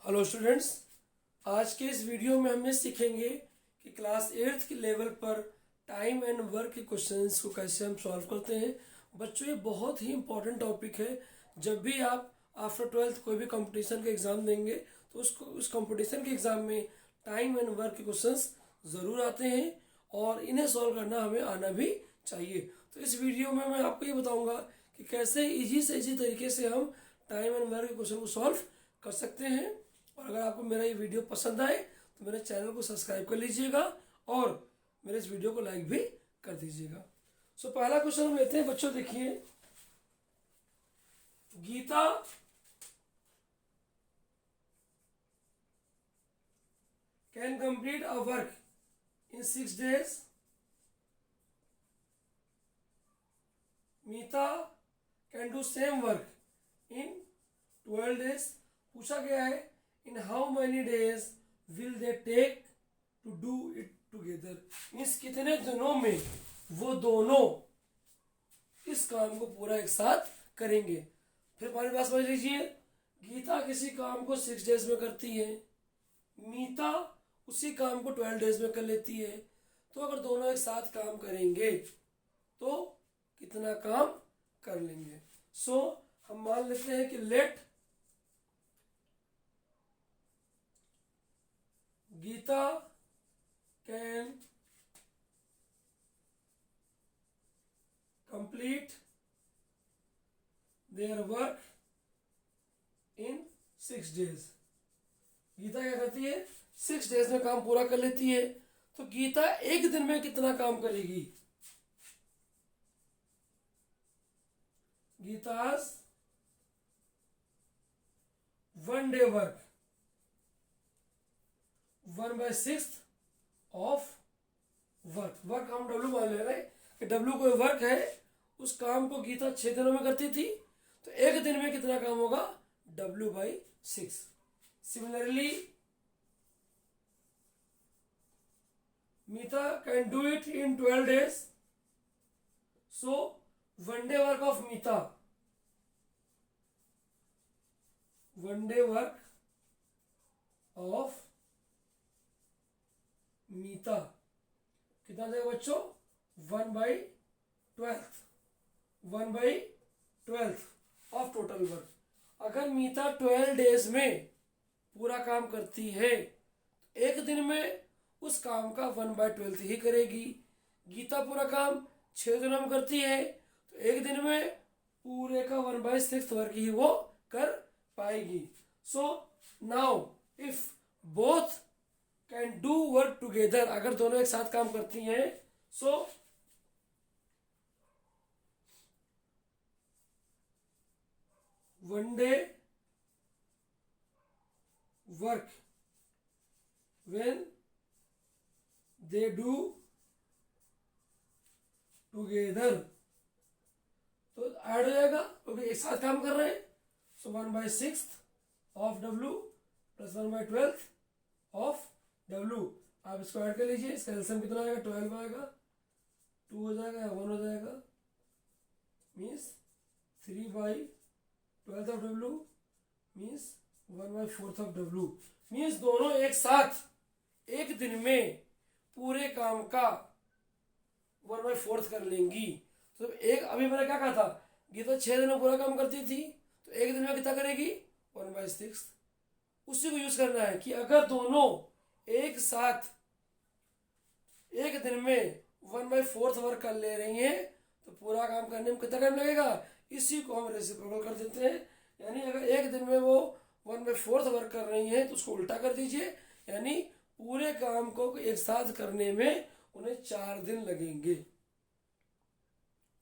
Hello students, आज के इस वीडियो में हम ये सीखेंगे कि क्लास 8th के लेवल पर टाइम एंड वर्क के क्वेश्चंस को कैसे हम सॉल्व करते हैं। बच्चों, ये बहुत ही इंपॉर्टेंट टॉपिक है। जब भी आप आफ्टर 12th कोई भी कंपटीशन का एग्ज़ाम देंगे तो उस कंपटीशन के एग्ज़ाम में टाइम एंड वर्क के क्वेश्चंस ज़रूर आते हैं और इन्हें सॉल्व करना हमें आना भी चाहिए। तो इस वीडियो में मैं आपको ये बताऊँगा कि कैसे ईजी से ईजी तरीके से हम टाइम एंड वर्क के क्वेश्चन को सॉल्व कर सकते हैं। और अगर आपको मेरा ये वीडियो पसंद आए तो मेरे चैनल को सब्सक्राइब कर लीजिएगा और मेरे इस वीडियो को लाइक भी कर दीजिएगा। सो पहला क्वेश्चन हम लेते हैं बच्चों। देखिए, Geeta can complete a work in 6 days। Meeta can do same work in 12 days। पूछा गया है in how many days will they take to do it together. Means कितने दिनों में वो दोनों इस काम को पूरा एक साथ करेंगे। फिर हमारी बात समझ लीजिए, गीता किसी काम को 6 days में करती है, मीता उसी काम को 12 days में कर लेती है। तो अगर दोनों एक साथ काम करेंगे तो कितना काम कर लेंगे। सो हम मान लेते हैं कि let Geeta can complete their work in 6 days। Geeta क्या करती है, 6 days में काम पूरा कर लेती है। तो गीता एक दिन में कितना काम करेगी। गीता's 1 day work 1/6 of work. Work हम डब्ल्यू मान ले रहे हैं कि डब्ल्यू कोई वर्क है, उस काम को गीता 6 दिनों में करती थी, तो एक दिन में कितना काम होगा, W/6। Similarly Meeta can do it in 12 days। So 1 day work of Meeta, 1 day work of Meeta कितना जाएगा बच्चों, 1/12 1/12 ऑफ टोटल वर्क। अगर मीता 12 days में पूरा काम करती है तो एक दिन में उस काम का 1/12 ही करेगी। गीता पूरा काम 6 दिनों में करती है तो एक दिन में पूरे का 1/6 वर्क ही वो कर पाएगी। So now if both can do work together, अगर दोनों एक साथ काम करती हैं, so one day work when they do together, तो ऐड हो जाएगा क्योंकि एक साथ काम कर रहे हैं। सो 1/6 of W plus 1/12 of W। आप इसको ऐड कर लीजिए, इसका एलसीएम कितना आएगा, 12 आएगा, 2 हो जाएगा या 1 हो जाएगा। Means 3/12 of W means 1/4 of W। Means दोनों एक साथ एक दिन में पूरे काम का 1/4 कर लेंगी। तो एक अभी मैंने क्या कहा था, गीता 6 दिन में पूरा काम करती थी तो एक दिन में कितना करेगी, 1/6। उसी को यूज करना है कि अगर दोनों एक साथ एक दिन में 1/4 वर्क कर ले रही हैं तो पूरा काम करने में कितना टाइम लगेगा, इसी को हम रेसिप्रोकल कर देते हैं। यानी अगर एक दिन में वो 1/4 वर्क कर रही हैं तो उसको उल्टा कर दीजिए, यानी पूरे काम को एक साथ करने में उन्हें 4 दिन लगेंगे।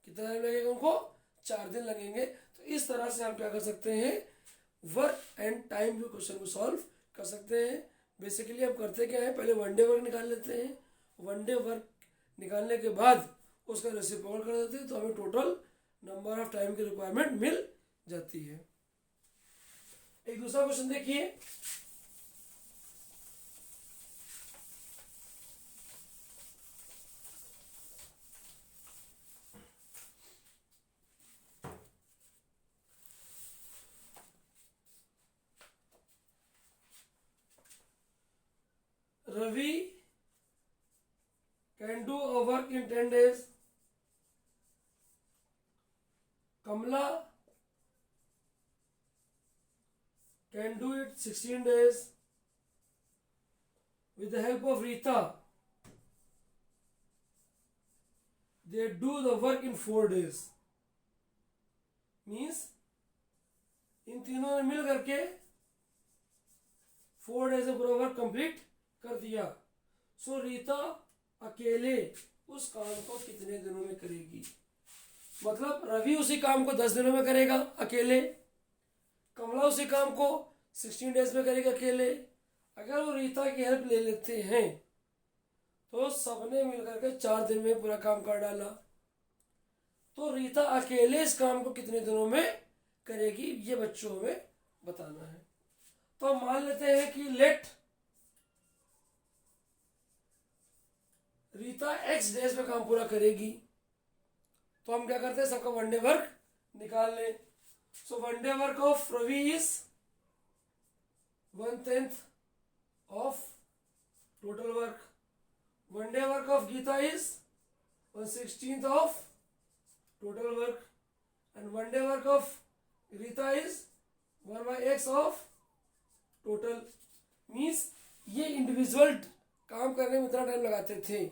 कितना टाइम लगेगा उनको, 4 दिन लगेंगे। तो इस तरह से हम क्या कर सकते हैं, वर्क एंड टाइम के क्वेश्चन को सॉल्व कर सकते हैं। बेसिकली हम करते क्या है, पहले 1 day वर्क निकाल लेते हैं, 1 day वर्क निकालने के बाद उसका रेसिप्रोकल कर देते हैं तो हमें टोटल नंबर ऑफ टाइम की रिक्वायरमेंट मिल जाती है। एक दूसरा क्वेश्चन देखिए, Ravi can do a work in 10 days. Kamala can do it 16 days. With the help of Rita, they do the work in 4 days. Means इन तीनों ने मिल करके 4 डेज में पूरा वर्क कंप्लीट कर दिया. सो रीता अकेले उस काम को कितने दिनों में करेगी? मतलब रवि उसी काम को 10 दिनों में करेगा अकेले, कमला उसी काम को 16 डेज में करेगा अकेले. अगर वो रीता की हेल्प ले लेते हैं तो सबने मिलकर के 4 दिन में पूरा काम कर डाला. तो रीता अकेले इस काम को कितने दिनों में करेगी, ये बच्चों में बताना है. तो हम मान लेते हैं कि लेट रीता x डेज में काम पूरा करेगी. तो हम क्या करते हैं, सबका वनडे वर्क निकाल लें. So one day work of Ravi is 1/10 of total work. One day work of Geeta is 1/16 of total work, and one day work of Rita is 1/x of total. Means ये इंडिविजुअल काम करने में इतना time लगाते थे,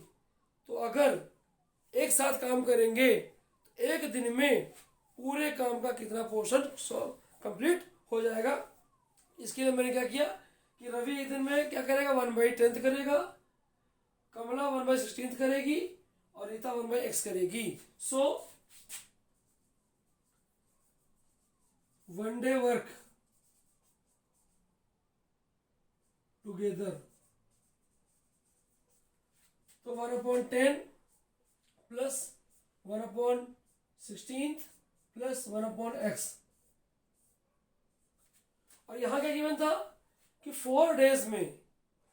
तो अगर एक साथ काम करेंगे तो एक दिन में पूरे काम का कितना पोर्शन कंप्लीट हो जाएगा. इसके लिए मैंने क्या किया कि रवि एक दिन में क्या करेगा, 1/10 करेगा, कमला 1/16 करेगी और रीता 1/x करेगी. So one day work together, तो 1/10 प्लस 1/16 प्लस 1/x. और यहां क्या गिवन था कि 4 डेज में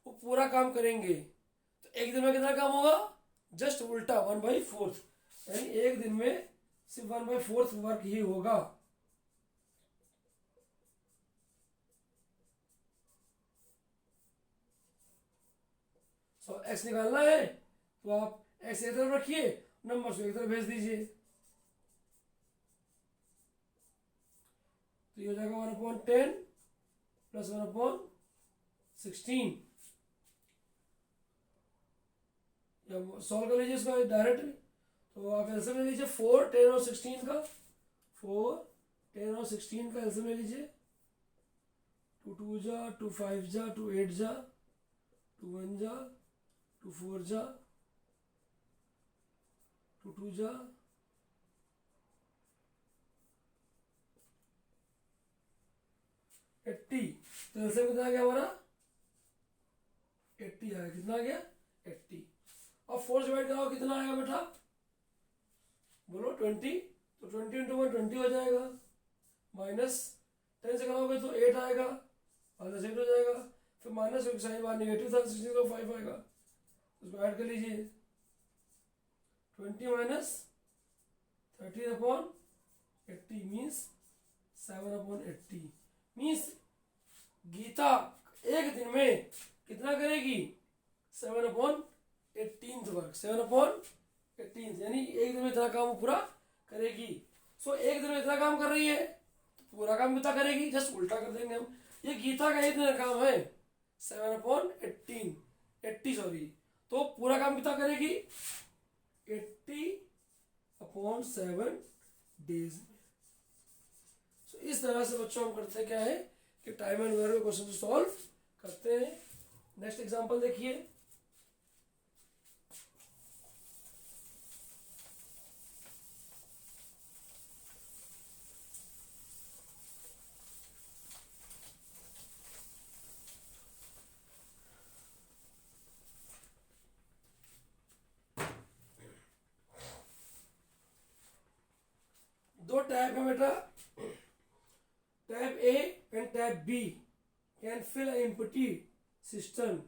वो पूरा काम करेंगे, तो एक दिन में कितना काम होगा, जस्ट उल्टा 1/4, यानी एक दिन में सिर्फ 1/4 वर्क ही होगा. सो एक्स निकालना है तो आप एक्स एक तरफ रखिए, नंबर को एक तरफ भेज दीजिए. तो ये हो जाएगा 1/10 प्लस 1/16. या सॉल्व कर लीजिए इसको डायरेक्ट. तो आप एल्सियम ले लीजिए 4, 10 और 16 का. 4, 10 और 16 का एल्सियम ले लीजिए. 2 2 जा, 2 5 जा, 2 8 जा, 2 1 जा, 2 4 जा, 2 2 जा, 80. तो एल्सियम कितना आ गया हमारा, 80 आया. कितना आ गया, 80. अब 4 डिवाइड कराओ, कितना आएगा बेटा, बोलो 20. तो 20 इंटू 1 20 हो जाएगा. माइनस 10 से कराओगे तो 8 आएगा, माइनस 8 हो जाएगा. फिर माइनस का साइन बाहर नेगेटिव था, 16 का 5 आएगा. उसको ऐड कर लीजिए. 20 माइनस 13/80 मीन्स 7/80. मीन्स गीता एक दिन में कितना करेगी, 7/18 वर्क. 7/18 यानी एक दिन में इतना काम पूरा करेगी. सो एक दिन में इतना काम कर रही है तो पूरा काम कितना करेगी, जस्ट उल्टा कर देंगे हम. ये गीता का एक दिन का काम है 7/18 80 सॉरी. तो पूरा काम कितना करेगी, 80/7 डेज में. सो इस तरह से बच्चों हम करते क्या है कि time and work question solve करते हैं. नेक्स्ट एग्जांपल देखिए. दो टैब है बेटा, tab A and tab B can fill an empty cistern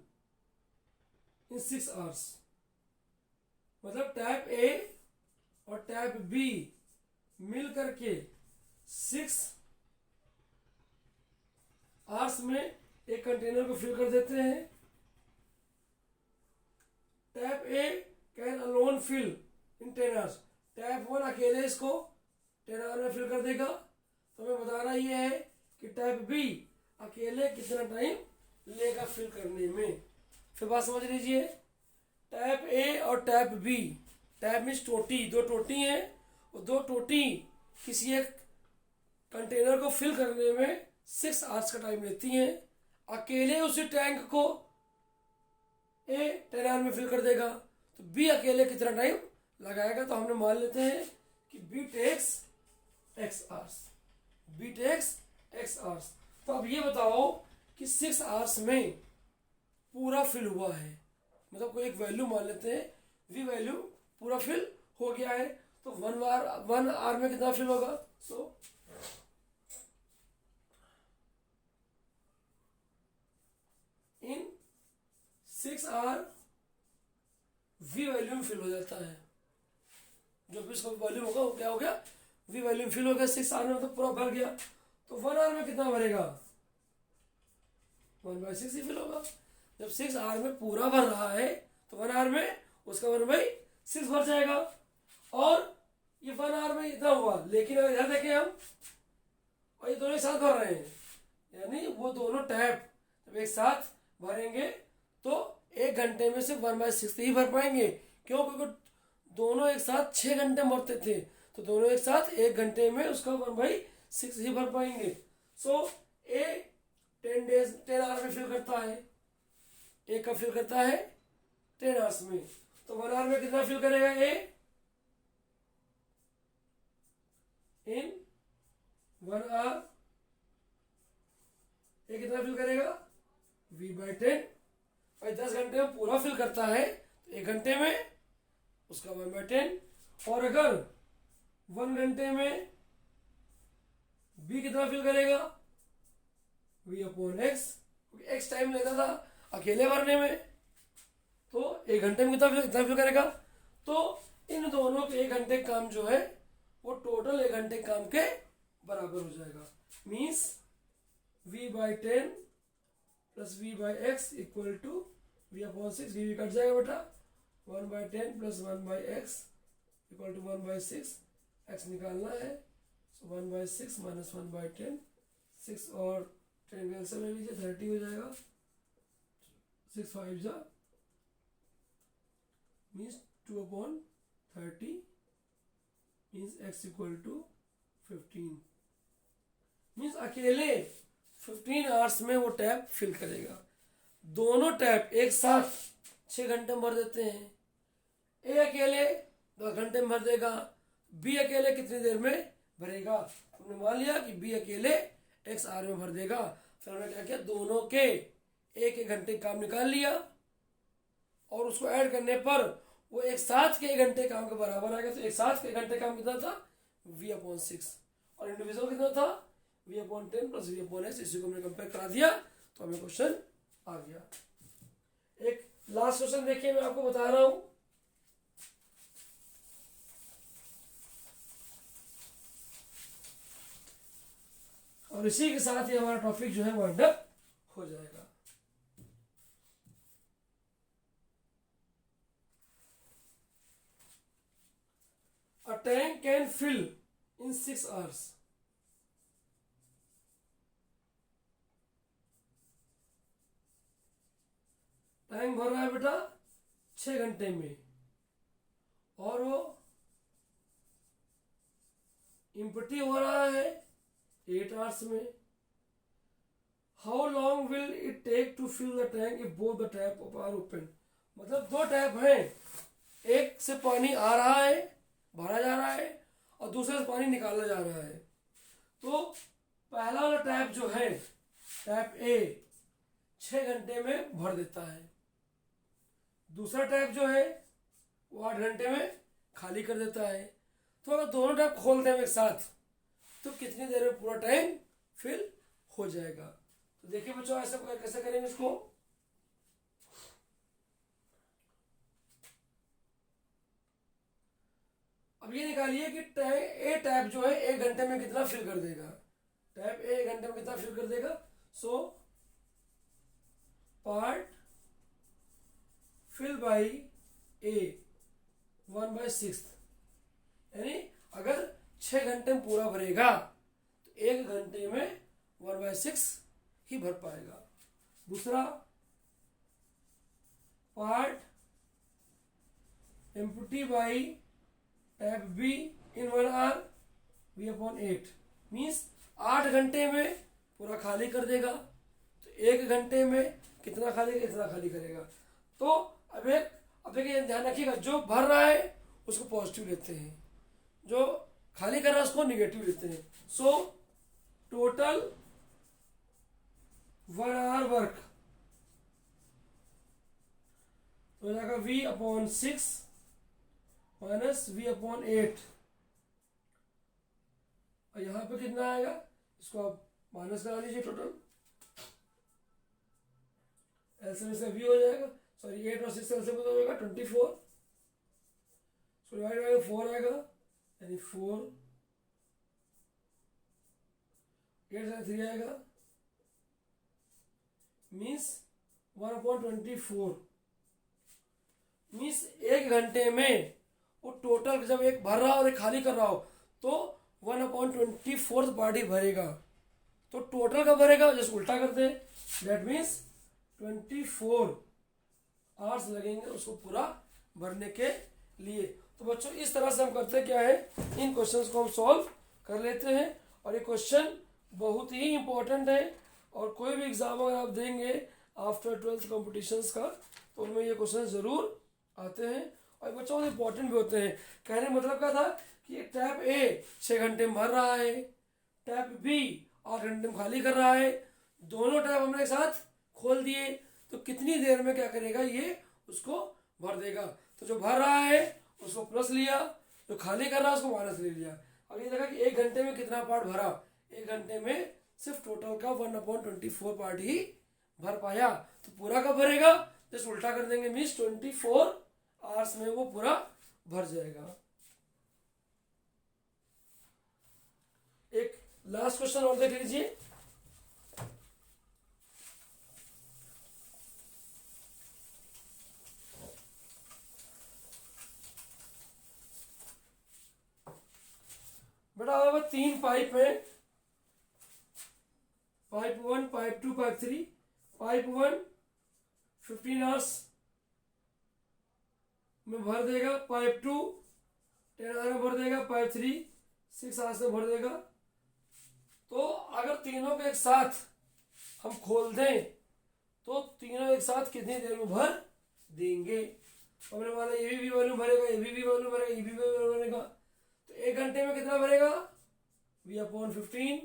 in 6 hours. मतलब टैब ए और टैब बी मिल करके 6 आवर्स में एक कंटेनर को फिल कर देते हैं. Tap A can alone fill in 10 hours. Tap 1 अकेले इसको 10 आवर में फिल कर देगा। तो हमें बताना ये है कि टैप बी अकेले कितना टाइम लेगा फिल करने में। फिर बात समझ लीजिए, टैप ए और टैप बी, टैप मीन्स टोटी, दो टोटी हैं और दो टोटी किसी एक कंटेनर को फिल करने में 6 आवर्स का टाइम लेती हैं। अकेले उसी टैंक को ए 10 आवर में फिल कर देगा, तो बी अकेले कितना टाइम लगाएगा। तो हमने मान लेते हैं कि B takes X hours, B takes X hours. तो अब ये बताओ कि 6 आवर्स में पूरा फिल हुआ है, मतलब कोई एक वैल्यू मान लेते हैं, वी वैल्यू पूरा फिल हो गया है। तो 1 आवर में कितना फिल होगा। सो इन 6 आवर वी वैल्यू में फिल हो जाता है। जो भी इसका वॉल्यूम होगा वो क्या हो गया, वी वॉल्यूम फिल हो गया 6 आवर में, तो पूरा भर गया। तो 1 आवर में कितना भरेगा, 1/6 ही फिल होगा। जब 6 आवर में पूरा भर रहा है तो 1 आवर में उसका 1/6 भर जाएगा। और ये 1 आवर में इतना हुआ, लेकिन अगर इधर देखें हम, और ये दोनों एक साथ भर रहे हैं, यानी वो दोनों टैप जब एक साथ भरेंगे तो 1 घंटे में से 1/6 ही भर पाएंगे। क्यों, क्योंकि दोनों एक साथ 6 घंटे भरते थे, तो दोनों एक साथ 1 घंटे में उसका 1/6 ही भर पाएंगे। सो ए 10 आवर में फिल करता है, ए कब फिल करता है 10 आवर्स में। तो 1 आवर में कितना फिल करेगा ए, इन 1 आवर ए कितना फिल करेगा v/10। और 10 घंटे में पूरा फिल करता है तो 1 घंटे में उसका 1/10। और अगर 1 घंटे में बी कितना फिल करेगा v/x, क्योंकि x टाइम लेता था अकेले भरने में, तो 1 घंटे में कितना फिल करेगा। तो इन दोनों के 1 घंटे काम जो है वो टोटल 1 घंटे काम के बराबर हो जाएगा। Means v/10 plus v/x equal to v/6। v cut जाएगा बेटा, 1/10 plus 1/x equal to 1/6। x निकालना है, सो 1/6 माइनस 1/10, 6 और 10 कैंसिल ले लीजिए, 30 हो जाएगा। 6 5 जा means 2/30 means x equal to 15। Means अकेले 15 आवर्स में वो टैप फिल करेगा। दोनों टैप एक साथ 6 घंटे में भर देते हैं। ए अकेले 2 घंटे में भर देगा, बी अकेले कितनी देर में भरेगा। हमने मान लिया कि बी अकेले x आवर में भर देगा। फिर हमने क्या किया, दोनों के 1 घंटे काम निकाल लिया और उसको ऐड करने पर वो एक साथ के 1 घंटे काम के बराबर आ गया। तो एक साथ के 1 घंटे काम कितना था v/6 और इंडिविजुअल कितना था v/10 प्लस v/x। इसी को हमने कंपेयर करा दिया तो हमें क्वेश्चन आ गया। एक लास्ट क्वेश्चन देखिए, मैं आपको बता रहा हूं। और इसी के साथ ही हमारा टॉपिक जो है वाइंड अप हो जाएगा। A tank can fill in 6 hours. Tank भर रहा है बेटा 6 घंटे में और वो इम्पटी हो रहा है 8 आवर्स में। How long will it take to fill the tank if both the tap are open. मतलब 2 टैप हैं, एक से पानी आ रहा है, भरा जा रहा है, और दूसरे से पानी निकाला जा रहा है। तो पहला वाला टैप जो है, टैप ए 6 घंटे में भर देता है। दूसरा टैप जो है वो 8 घंटे में खाली कर देता है। तो अगर दोनों टैप खोलते हैं एक साथ तो कितनी देर में पूरा टैंक फिल हो जाएगा। तो देखिए बच्चों, ऐसा कैसे करेंगे इसको। अब ये निकालिए कि ए टैप जो है 1 घंटे में कितना फिल कर देगा। टैप ए 1 घंटे में कितना फिल कर देगा। सो पार्ट फिल बाई ए 1/6, यानी अगर 6 घंटे में पूरा भरेगा तो 1 घंटे में 1/6 ही भर पाएगा। दूसरा part empty by tap B in 1 hour V/8 means 8 घंटे में पूरा खाली कर देगा, तो 1 घंटे में कितना खाली करेगा। तो अब देखिए ध्यान रखिएगा, जो भर रहा है उसको पॉजिटिव लेते हैं, जो खाली कर रहा है उसको निगेटिव लेते हैं। सो टोटल 1 आवर वर्क हो जाएगा V/6 माइनस V/8, और यहां पे कितना आएगा, इसको आप माइनस करा लीजिए, टोटल एलसीएम से V हो जाएगा, सॉरी 8 और 6 एलसीएम हो जाएगा 24, सो डिवाइड बाय 4 आएगा, यानी 4, 8 से 3 आएगा, मीन्स 1/24, मीन्स 1 घंटे में वो टोटल जब एक भर रहा हो और एक खाली कर रहा हो तो 1/24 पार्ट ही भरेगा। तो टोटल का भरेगा जैसे उल्टा करते हैं, दैट मीन्स 24 आवर्स लगेंगे उसको पूरा भरने के लिए। तो बच्चों इस तरह से हम करते क्या है, इन क्वेश्चंस को हम सॉल्व कर लेते हैं, और ये क्वेश्चन बहुत ही इंपॉर्टेंट है, और कोई भी एग्जाम अगर आप देंगे आफ्टर 12th कॉम्पिटिशन्स का तो उनमें ये क्वेश्चन जरूर आते हैं, और बच्चों बहुत इंपॉर्टेंट भी होते हैं। कहने का मतलब क्या था कि टैप ए 6 घंटे में भर रहा है, टैप बी 8 घंटे में खाली कर रहा है, दोनों टैप हमने एक साथ खोल दिए तो कितनी देर में क्या करेगा, ये उसको भर देगा। तो जो भर रहा है उसको प्लस लिया, जो खाली कर रहा है उसको माइनस ले लिया। अब ये देखा कि 1 घंटे में कितना पार्ट भरा, 1 घंटे में सिर्फ टोटल का 1/24 पार्ट ही भर पाया। तो पूरा कब भरेगा, जैसे उल्टा कर देंगे, मीन्स 24 आवर्स में वो पूरा भर जाएगा। एक लास्ट क्वेश्चन और देख लीजिए। बेटा अब 3 पाइप है, pipe 1, pipe 2, pipe 3। Pipe 1 15 hours में भर देगा, पाइप 2 10 आवर्स में भर देगा, पाइप 3 6 आवर्स में भर देगा। तो अगर तीनों को एक साथ हम खोल दें तो तीनों एक साथ कितनी देर में भर देंगे। हमने माना ये भी वॉल्यूम भरेगा, ये भी वॉल्यूम भरेगा, ये भी वॉल्यूम भरेगा, तो 1 घंटे में कितना भरेगा, V/15।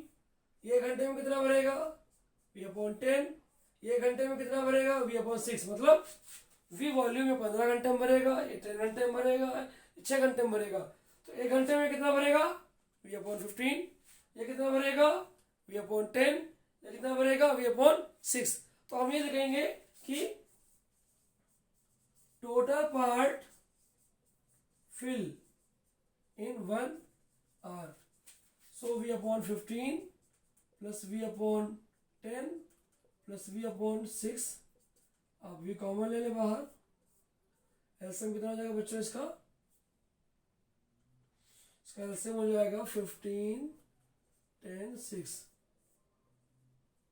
ये घंटे में कितना भरेगा, V/10। ये घंटे में कितना भरेगा, V/6। मतलब V वॉल्यूम में 15 घंटे में भरेगा, ये 10 घंटे में भरेगा, 6 घंटे में भरेगा। तो 1 घंटे में कितना भरेगा, V/15। ये कितना भरेगा, V/10। ये कितना भरेगा, V/6। तो हम ये लिखेंगे कि total part fill in 1 hour. So V/15 plus V/10 plus V/6, आप V कॉमन ले ले बाहर, एलसीएम कितना हो जाएगा बच्चों, इसका एलसीएम हो जाएगा 15 10 6,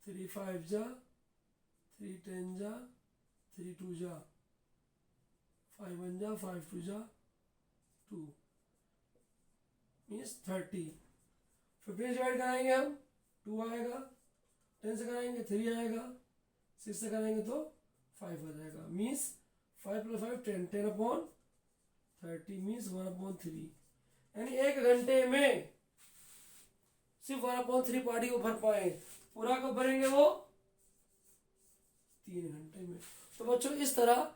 3 5 जा, 3 10 जा, 3 2 जा, 5 1 जा, 5 2 जा 2, मीन्स 30। 15 डिवाइड कराएंगे हम 2 आएगा, 10 से कराएंगे 3 आएगा, 6 से कराएंगे तो 5 आ जाएगा, मीन्स 5 + 5 10, 10/30 मीन्स 1/3। यानी 1 घंटे में सिर्फ 1/3 पार्टी को भर पाए। पूरा कब भरेंगे वो, 3 घंटे में। तो बच्चों इस तरह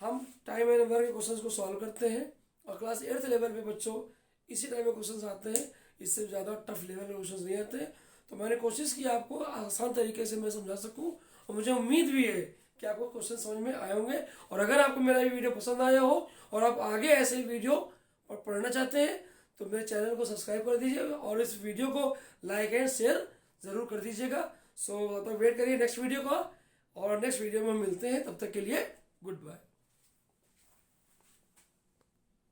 हम टाइम एंड वर्क के क्वेश्चंस को सॉल्व करते हैं, और क्लास 8th लेवल पे बच्चों इसी टाइप के क्वेश्चंस आते हैं, इससे ज़्यादा टफ लेवल के क्वेश्चंस नहीं आते। तो मैंने कोशिश की आपको आसान तरीके से मैं समझा सकूं, और मुझे उम्मीद भी है कि आपको क्वेश्चन समझ में आए होंगे। और अगर आपको मेरा ये वीडियो पसंद आया हो और आप आगे ऐसे ही वीडियो और पढ़ना चाहते हैं तो मेरे चैनल को सब्सक्राइब कर दीजिएगा, और इस वीडियो को लाइक एंड शेयर ज़रूर कर दीजिएगा। सो तब वेट करिए नेक्स्ट वीडियो का, और नेक्स्ट वीडियो में मिलते हैं, तब तक के लिए गुड बाय।